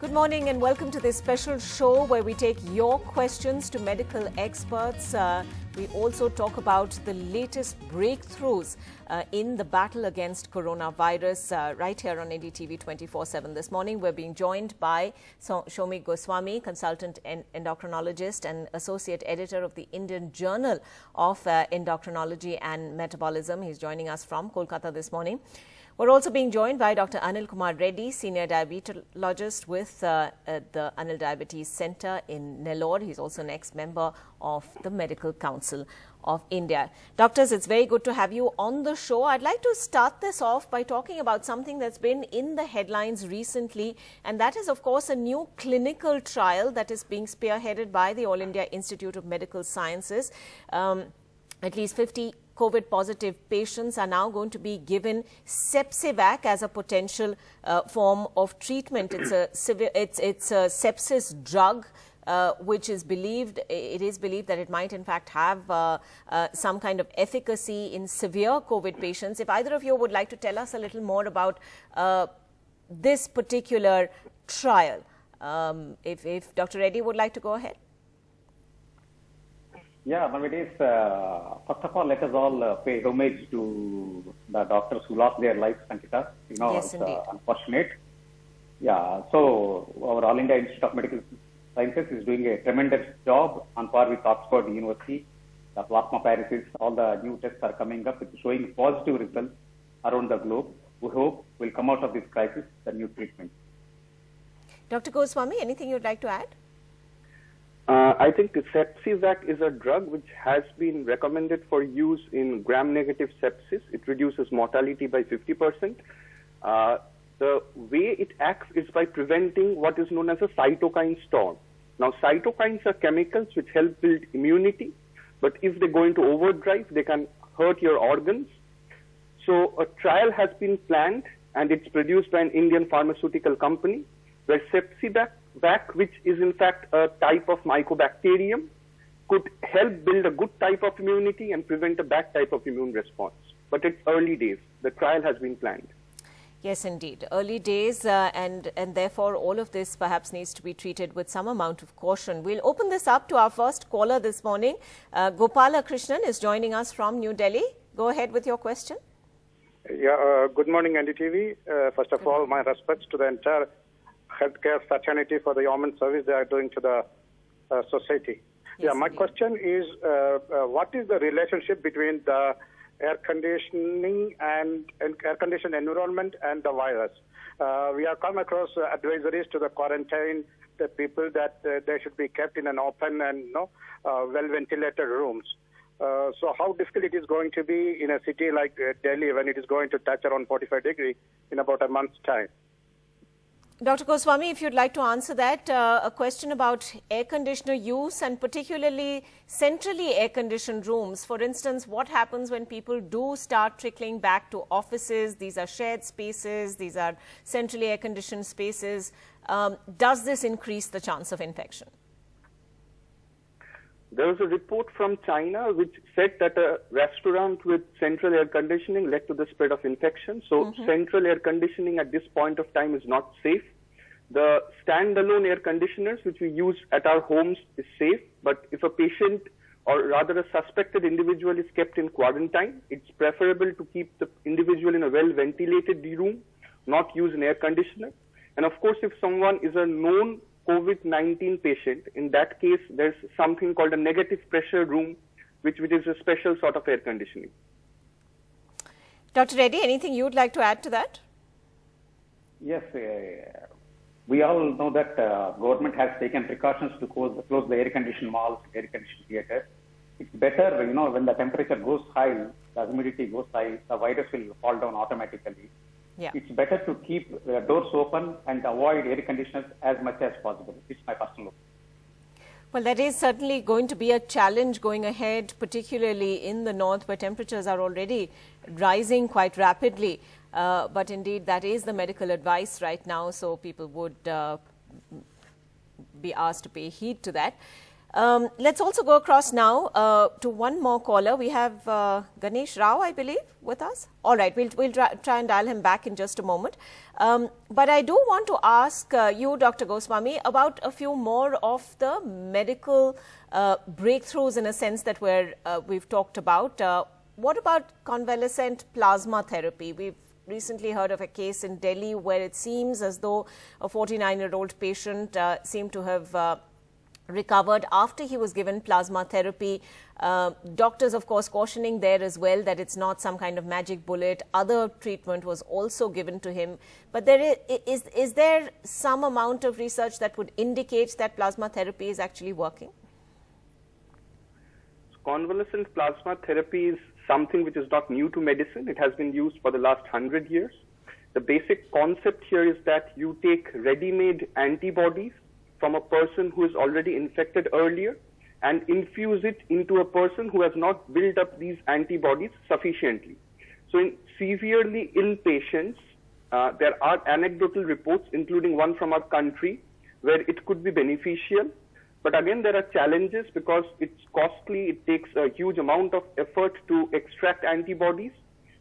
Good morning and welcome to this special show where we take your questions to medical experts. We also talk about the latest breakthroughs in the battle against coronavirus right here on NDTV 24/7. This morning we're being joined by Shomi Goswami, consultant endocrinologist and associate editor of the Indian Journal of Endocrinology and Metabolism. He's joining us from Kolkata this morning. We're also being joined by Dr. Anil Kumar Reddy, senior diabetologist with the Anil Diabetes Center in Nellore. He's also an ex-member of the Medical Council of India. Doctors, it's very good to have you on the show. I'd like to start this off by talking about something that's been in the headlines recently, and that is, of course, a new clinical trial that is being spearheaded by the All India Institute of Medical Sciences. At least 50 COVID-positive patients are now going to be given Sepsivac as a potential form of treatment. It's a sepsis drug, which is believed that it might in fact have some kind of efficacy in severe COVID patients. If either of you would like to tell us a little more about this particular trial, if Dr. Reddy would like to go ahead. Yeah, nowadays, first of all, let us all pay homage to the doctors who lost their lives, Sankita. Yes, it's indeed. Unfortunate. Yeah, so our All India Institute of Medical Sciences is doing a tremendous job on par with Oxford University. The plasmapheresis, all the new tests are coming up. It's showing positive results around the globe. We hope we'll come out of this crisis, the new treatment. Dr. Goswami, anything you'd like to add? I think Sepsivac is a drug which has been recommended for use in gram-negative sepsis. It reduces mortality by 50%. The way it acts is by preventing what is known as a cytokine storm. Now, cytokines are chemicals which help build immunity, but if they go into overdrive, they can hurt your organs. So a trial has been planned, and it's produced by an Indian pharmaceutical company, where Sepsivac, which is in fact a type of mycobacterium, could help build a good type of immunity and prevent a bad type of immune response. But it's early days. The trial has been planned. Yes, indeed. Early days, and therefore all of this perhaps needs to be treated with some amount of caution. We'll open this up to our first caller this morning. Gopala Krishnan is joining us from New Delhi. Go ahead with your question. Yeah, good morning, NDTV. First of all, my respects to the entire healthcare fraternity for the yeoman service they are doing to the society. Yes, yeah, my indeed. question is, what is the relationship between the air conditioning and air-conditioned environment and the virus? We have come across advisories to the quarantine, the people that they should be kept in an open and well-ventilated rooms. So how difficult it is going to be in a city like Delhi when it is going to touch around 45 degrees in about a month's time? Dr. Goswami, if you'd like to answer that, a question about air conditioner use and particularly centrally air-conditioned rooms. For instance, what happens when people do start trickling back to offices? These are shared spaces, these are centrally air-conditioned spaces. Does this increase the chance of infection? There was a report from China which said that a restaurant with central air conditioning led to the spread of infection. So central air conditioning at this point of time is not safe. The standalone air conditioners which we use at our homes is safe. But if a patient or rather a suspected individual is kept in quarantine, it's preferable to keep the individual in a well-ventilated room, not use an air conditioner. And of course, if someone is a known COVID-19 patient, in that case, there's something called a negative pressure room, which is a special sort of air conditioning. Dr. Reddy, anything you'd like to add to that? Yes, we all know that government has taken precautions to close the air-conditioned malls, air-conditioned theaters. It's better, when the temperature goes high, the humidity goes high, the virus will fall down automatically. Yeah. It's better to keep the doors open and avoid air conditioners as much as possible. It's my personal opinion. Well, that is certainly going to be a challenge going ahead, particularly in the north where temperatures are already rising quite rapidly. But indeed, that is the medical advice right now, so people would be asked to pay heed to that. Let's also go across now to one more caller. We have Ganesh Rao, I believe, with us. All right, we'll try and dial him back in just a moment. But I do want to ask you, Dr. Goswami, about a few more of the medical breakthroughs in a sense that we've talked about. What about convalescent plasma therapy? We've recently heard of a case in Delhi where it seems as though a 49-year-old patient seemed to have recovered after he was given plasma therapy. Doctors, of course, cautioning there as well that it's not some kind of magic bullet. Other treatment was also given to him. But is there some amount of research that would indicate that plasma therapy is actually working? Convalescent plasma therapy is something which is not new to medicine. It has been used for the last 100 years. The basic concept here is that you take ready-made antibodies from a person who is already infected earlier and infuse it into a person who has not built up these antibodies sufficiently. So in severely ill patients, there are anecdotal reports, including one from our country, where it could be beneficial. But again, there are challenges because it's costly. It takes a huge amount of effort to extract antibodies.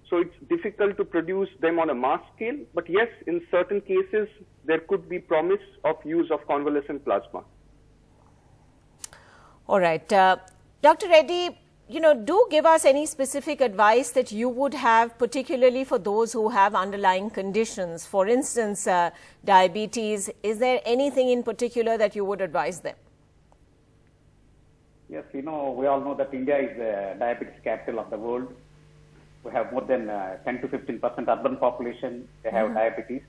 So it's difficult to produce them on a mass scale. But yes, in certain cases, there could be promise of use of convalescent plasma. All right. Dr. Reddy, do give us any specific advice that you would have, particularly for those who have underlying conditions. For instance, diabetes. Is there anything in particular that you would advise them? Yes, we all know that India is the diabetes capital of the world. We have more than 10 to 15% urban population. They have diabetes.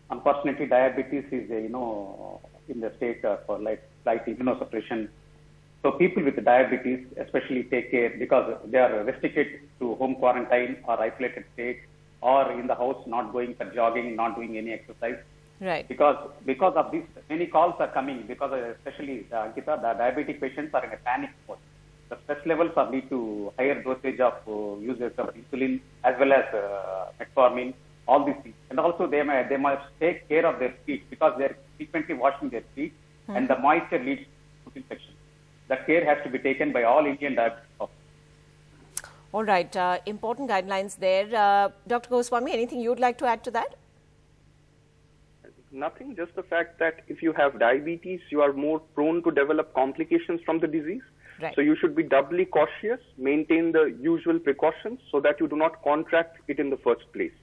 Unfortunately, diabetes is, in the state for slight immunosuppression. So people with diabetes especially take care because they are restricted to home quarantine or isolated state or in the house, not going for jogging, not doing any exercise. Right. Because of this, many calls are coming because especially Ankita, the diabetic patients are in a panic mode. The stress levels are lead to higher dosage of users of insulin as well as metformin, all these things. And also they must take care of their feet because they are frequently washing their feet and the moisture leads to foot infection. That care has to be taken by all Indian diabetes officers. All right. Important guidelines there. Dr. Goswami, anything you'd like to add to that? Nothing, just the fact that if you have diabetes, you are more prone to develop complications from the disease. Right. So you should be doubly cautious, maintain the usual precautions so that you do not contract it in the first place.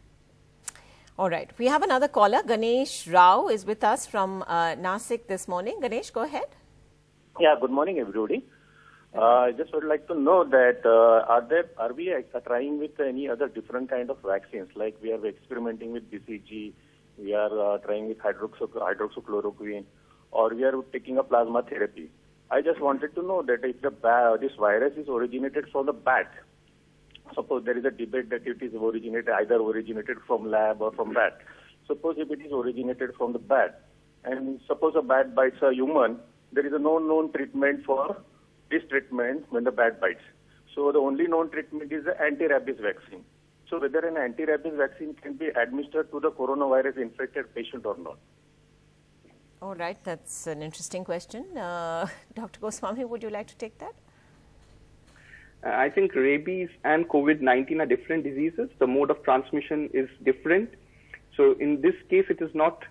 All right. We have another caller. Ganesh Rao is with us from Nasik this morning. Ganesh, go ahead. Yeah, good morning, everybody. I just would like to know that are we trying with any other different kind of vaccines? Like we are experimenting with BCG, we are trying with hydroxychloroquine, or we are taking a plasma therapy. I just wanted to know that if this virus is originated from the bat, suppose there is a debate that it is either originated from lab or from bat. Suppose if it is originated from the bat, and suppose a bat bites a human, there is no known treatment for this treatment when the bat bites. So the only known treatment is the anti-rabies vaccine. So whether an anti-rabies vaccine can be administered to the coronavirus infected patient or not. All right. That's an interesting question. Dr. Goswami, would you like to take that? I think rabies and COVID-19 are different diseases. The mode of transmission is different. So in this case, it is not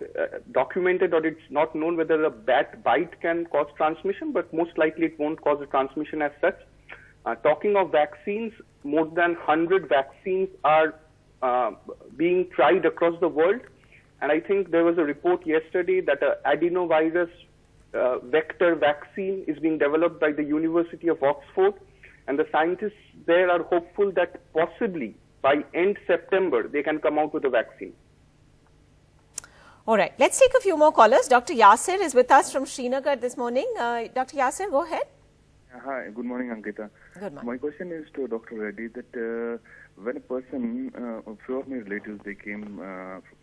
documented or it's not known whether a bat bite can cause transmission, but most likely it won't cause a transmission as such. Talking of vaccines, more than 100 vaccines are being tried across the world. And I think there was a report yesterday that an adenovirus vector vaccine is being developed by the University of Oxford. And the scientists there are hopeful that possibly by end September, they can come out with a vaccine. All right. Let's take a few more callers. Dr. Yasir is with us from Srinagar this morning. Dr. Yasir, go ahead. Hi. Good morning, Ankita. Good morning. My question is to Dr. Reddy that when a person, a few of my relatives, they came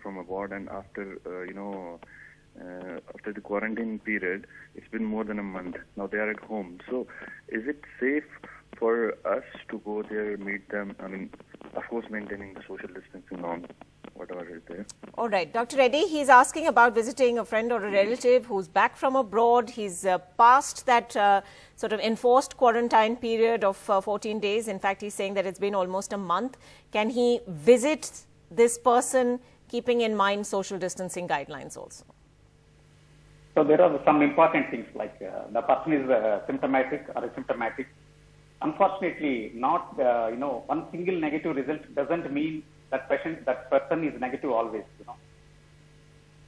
from abroad and after, after the quarantine period, it's been more than a month. Now they are at home. So is it safe for us to go there, meet them? I mean, of course, maintaining the social distancing norm. whatever is there. All right, Dr. Reddy, he's asking about visiting a friend or a relative who's back from abroad. He's passed that sort of enforced quarantine period of 14 days. In fact, he's saying that it's been almost a month. Can he visit this person, keeping in mind social distancing guidelines also? So there are some important things like the person is symptomatic or asymptomatic. Unfortunately, not one single negative result doesn't mean that person is negative always.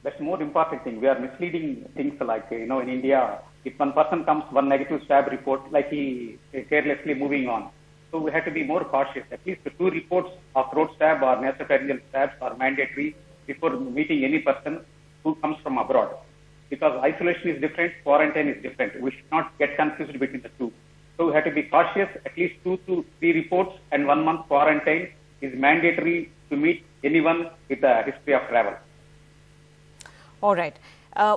That's more important thing. We are misleading things like in India, if one person comes one negative swab report, like he carelessly moving on. So we have to be more cautious. At least 2 reports of throat swab or nasopharyngeal swabs are mandatory before meeting any person who comes from abroad. Because isolation is different, quarantine is different. We should not get confused between the two. So we have to be cautious. At least 2 to 3 reports and 1 month quarantine is mandatory to meet anyone with a history of travel. All right.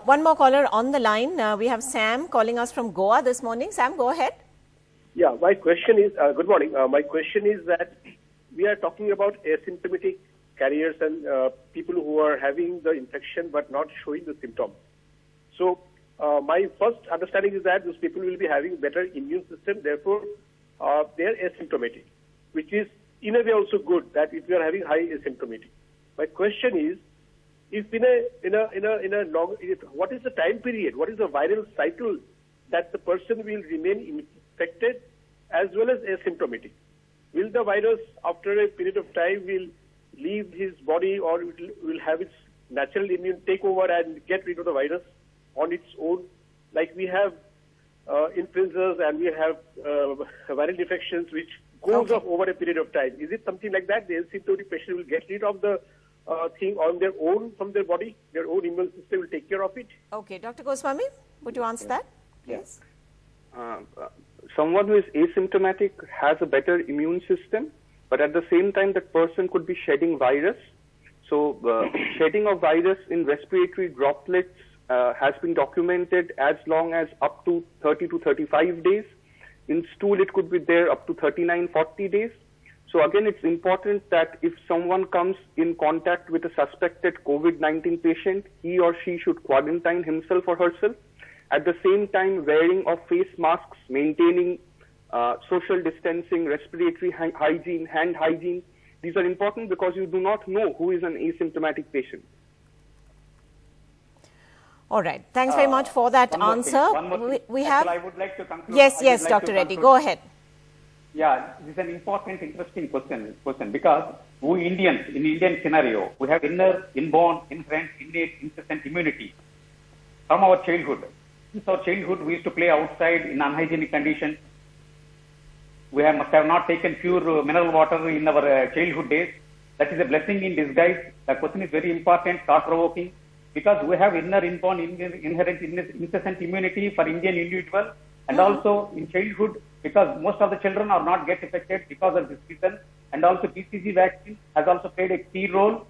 One more caller on the line. We have Sam calling us from Goa this morning. Sam, go ahead. Yeah, my question is, good morning. My question is that we are talking about asymptomatic carriers and people who are having the infection but not showing the symptoms. So my first understanding is that those people will be having better immune system, therefore they are asymptomatic, which is in a way also good that if you are having high asymptomatic. My question is, if what is the time period, what is the viral cycle that the person will remain infected as well as asymptomatic? Will the virus after a period of time will leave his body, or will have its natural immune take over and get rid of the virus on its own? Like we have influenzas and we have viral infections which goes off over a period of time. Is it something like that? The asymptomatic patient will get rid of the thing on their own from their body? Their own immune system will take care of it? Okay. Dr. Goswami, would you answer that? Yes. Someone who is asymptomatic has a better immune system, but at the same time that person could be shedding virus. So shedding of virus in respiratory droplets has been documented as long as up to 30 to 35 days. In stool, it could be there up to 39, 40 days. So again, it's important that if someone comes in contact with a suspected COVID-19 patient, he or she should quarantine himself or herself. At the same time, wearing of face masks, maintaining social distancing, respiratory hygiene, hand hygiene. These are important because you do not know who is an asymptomatic patient. All right. Thanks very much for that answer. We have. I would like to conclude. Yes, Dr. Reddy, go ahead. Yeah, this is an important, interesting question because we Indians, in Indian scenario, we have inborn, inherent, innate, incessant immunity from our childhood. Since our childhood, we used to play outside in unhygienic conditions. We must have not taken pure mineral water in our childhood days. That is a blessing in disguise. The question is very important, thought-provoking, because we have inborn, inherent, incessant immunity for Indian individual, and also in childhood, because most of the children are not get affected because of this reason, and also BCG vaccine has also played a key role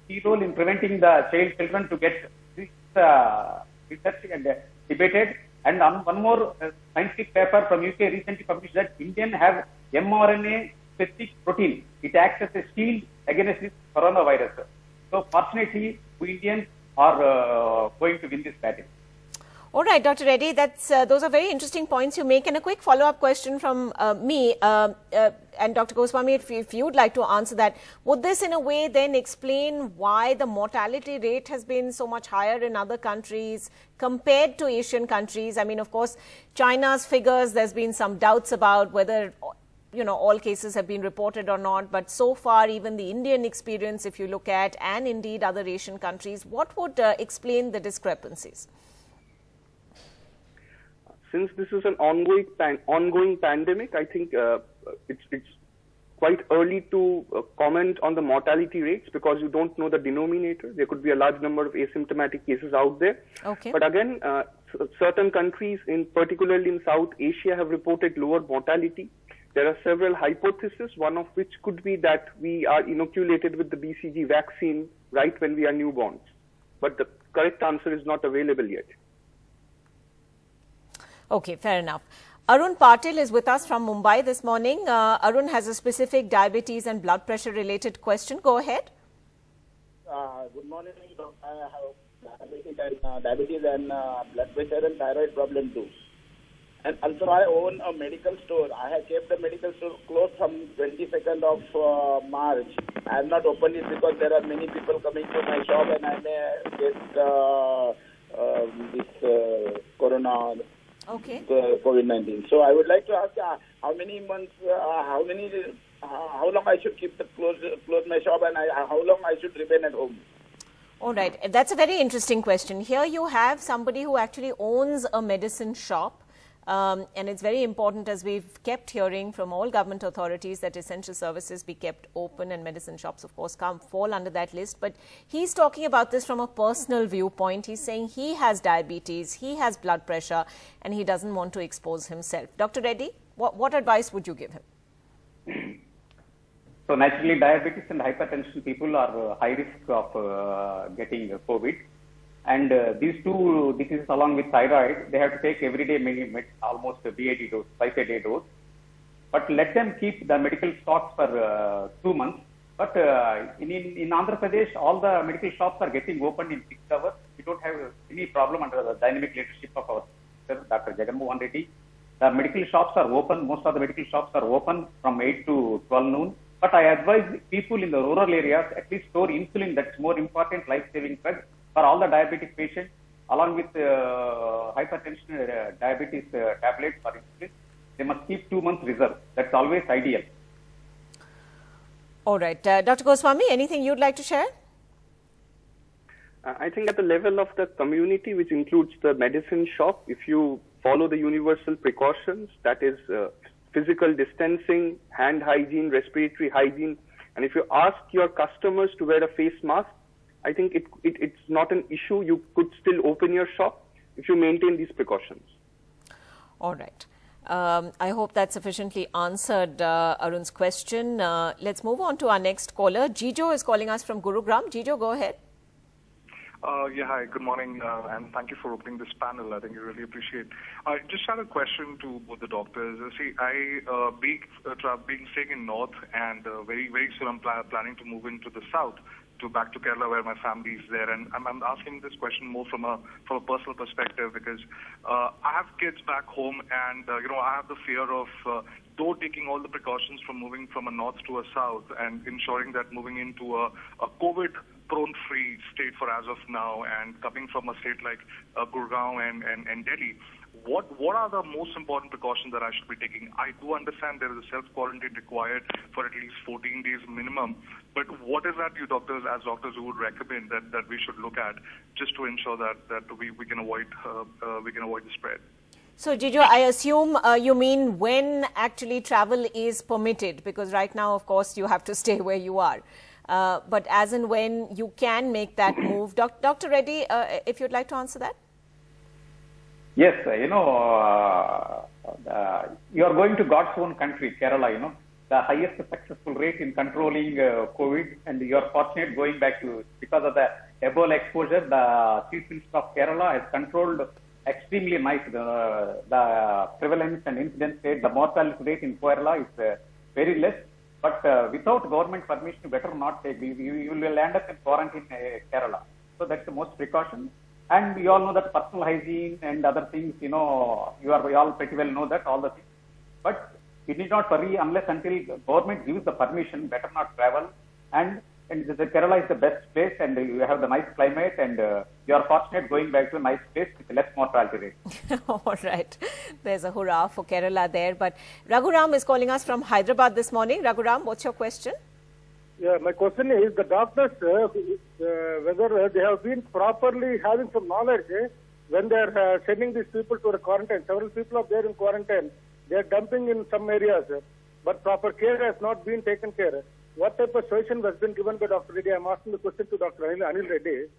in preventing the children to get researched and debated. And one more scientific paper from UK recently published that Indian have mRNA specific protein. It acts as a shield against this coronavirus. So fortunately, we Indians are going to win this battle. All right, Dr. Reddy, those are very interesting points you make. And a quick follow-up question from me and Dr. Goswami, if you would like to answer that. Would this in a way then explain why the mortality rate has been so much higher in other countries compared to Asian countries? I mean, of course, China's figures, there's been some doubts about whether all cases have been reported or not. But so far, even the Indian experience, if you look at, and indeed other Asian countries, what would explain the discrepancies? Since this is an ongoing pandemic, I think it's quite early to comment on the mortality rates because you don't know the denominator. There could be a large number of asymptomatic cases out there. Okay. But again, certain countries, particularly in South Asia, have reported lower mortality. There are several hypotheses, one of which could be that we are inoculated with the BCG vaccine right when we are newborns. But the correct answer is not available yet. Okay, fair enough. Arun Patil is with us from Mumbai this morning. Arun has a specific diabetes and blood pressure related question. Go ahead. Good morning, doctor. I have diabetes and blood pressure and thyroid problem too. And also I own a medical store. I have kept the medical store closed from 22nd of March. I have not opened it because there are many people coming to my shop and I may get this corona, COVID-19. So I would like to ask how many months, how long I should keep the close my shop and how long I should remain at home. All right. That's a very interesting question. Here you have somebody who actually owns a medicine shop. And it's very important, as we've kept hearing from all government authorities, that essential services be kept open, and medicine shops, of course, fall under that list. But he's talking about this from a personal viewpoint. He's saying he has diabetes, he has blood pressure, and he doesn't want to expose himself. Dr. Reddy, what advice would you give him? So naturally, diabetes and hypertension people are high risk of getting COVID. And these two diseases, along with thyroid, they have to take everyday meds, almost a BID dose, twice a day dose. But let them keep the medical stocks for 2 months. But in Andhra Pradesh, all the medical shops are getting opened in 6 hours. We don't have any problem under the dynamic leadership of our Sir, Dr. Jagan Mohan Reddy. The medical shops are open. Most of the medical shops are open from 8 to 12 noon. But I advise people in the rural areas at least store insulin. That's more important life-saving drug for all the diabetic patients, along with hypertension, diabetes tablets for insulin. They must keep 2 months reserve. That's always ideal. All right. Dr. Goswami, anything you'd like to share? I think at the level of the community, which includes the medicine shop, if you follow the universal precautions, that is physical distancing, hand hygiene, respiratory hygiene, and if you ask your customers to wear a face mask, I think it's not an issue. You could still open your shop if you maintain these precautions. All right. I hope that sufficiently answered Arun's question. Let's move on to our next caller. Jijo is calling us from Gurugram. Jijo, go ahead. Yeah, hi, good morning, and thank you for opening this panel. I think I really appreciate. I just had a question to both the doctors. See, being staying in North and very soon I'm planning to move into the South, back to Kerala where my family is there, and I'm asking this question more from a personal perspective because I have kids back home, and I have the fear of though taking all the precautions from moving from a north to a south and ensuring that moving into a COVID-prone free state for as of now, and coming from a state like Gurgaon and Delhi, what are the most important precautions that I should be taking? I do understand there is a self-quarantine required for at least 14 days minimum, but what is that you doctors, as doctors, who would recommend that we should look at just to ensure that we can avoid the spread? So, Jijo, I assume you mean when actually travel is permitted, because right now, of course, you have to stay where you are. But as and when you can make that move. Dr. Reddy, if you'd like to answer that. Yes, you are going to God's own country, Kerala, the highest successful rate in controlling COVID, and you are fortunate going back to, because of the Ebola exposure, the Chief Minister of Kerala has controlled extremely nice the prevalence and incidence rate. The mortality rate in Kerala is very less, but without government permission, you better not take. You will end up in quarantine Kerala. So that's the most precaution. And we all know that personal hygiene and other things, we all pretty well know that, all the things. But we need not worry unless until government gives the permission, better not travel. And Kerala is the best place, and you have the nice climate, and you are fortunate going back to a nice place with less mortality rate. All right. There's a hurrah for Kerala there. But Raghuram is calling us from Hyderabad this morning. Raghuram, what's your question? Yeah, my question is the doctors, whether they have been properly having some knowledge when they are sending these people to the quarantine. Several people are there in quarantine. They are dumping in some areas, but proper care has not been taken care. What type of solution has been given by Dr. Reddy? I'm asking the question to Dr. Anil Reddy.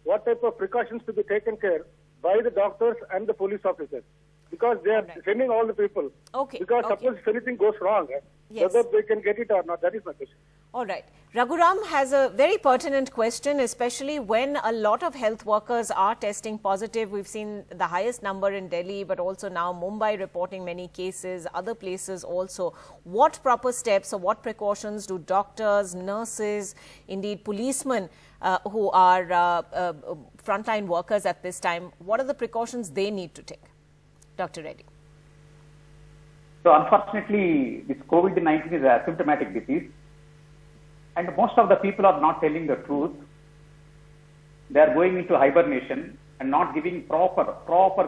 What type of precautions to be taken care by the doctors and the police officers? Because they are sending all the people. Okay. Because suppose if anything goes wrong, whether they can get it or not, that is my question. All right. Raghuram has a very pertinent question, especially when a lot of health workers are testing positive. We've seen the highest number in Delhi, but also now Mumbai reporting many cases, other places also. What proper steps or what precautions do doctors, nurses, indeed policemen who are frontline workers at this time, what are the precautions they need to take? Dr. Reddy. So unfortunately, this COVID-19 is a symptomatic disease. And most of the people are not telling the truth. They are going into hibernation and not giving proper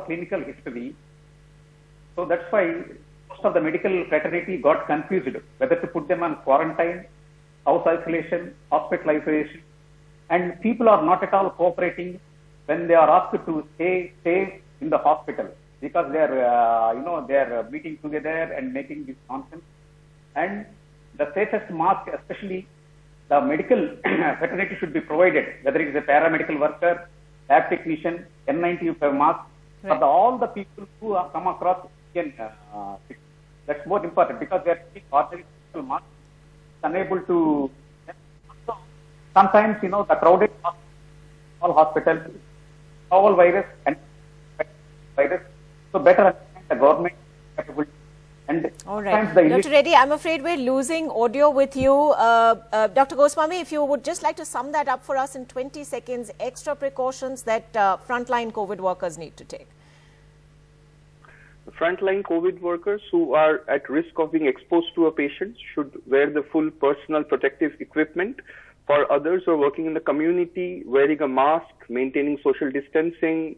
clinical history. So that's why most of the medical fraternity got confused whether to put them on quarantine, house isolation, hospitalization. And people are not at all cooperating when they are asked to stay in the hospital because they are, they are meeting together and making this nonsense. And the safest mask, especially the medical fraternity, should be provided, whether it is a paramedical worker, lab technician, N95 mask, for all the people who have come across Indian. That's more important because they are taking ordinary medical masks, unable to. Sometimes, the crowded all hospitals, novel virus and virus, so better understand the government capability. And all right. Dr. Reddy, I'm afraid we're losing audio with you. Dr. Goswami, if you would just like to sum that up for us in 20 seconds, extra precautions that frontline COVID workers need to take. The frontline COVID workers who are at risk of being exposed to a patient should wear the full personal protective equipment. For others who are working in the community, wearing a mask, maintaining social distancing,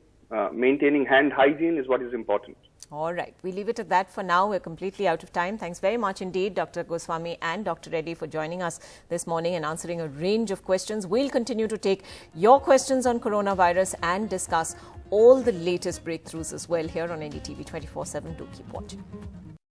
maintaining hand hygiene is what is important. All right. We leave it at that for now. We're completely out of time. Thanks very much indeed, Dr. Goswami and Dr. Reddy, for joining us this morning and answering a range of questions. We'll continue to take your questions on coronavirus and discuss all the latest breakthroughs as well here on NDTV 24/7. Do keep watching.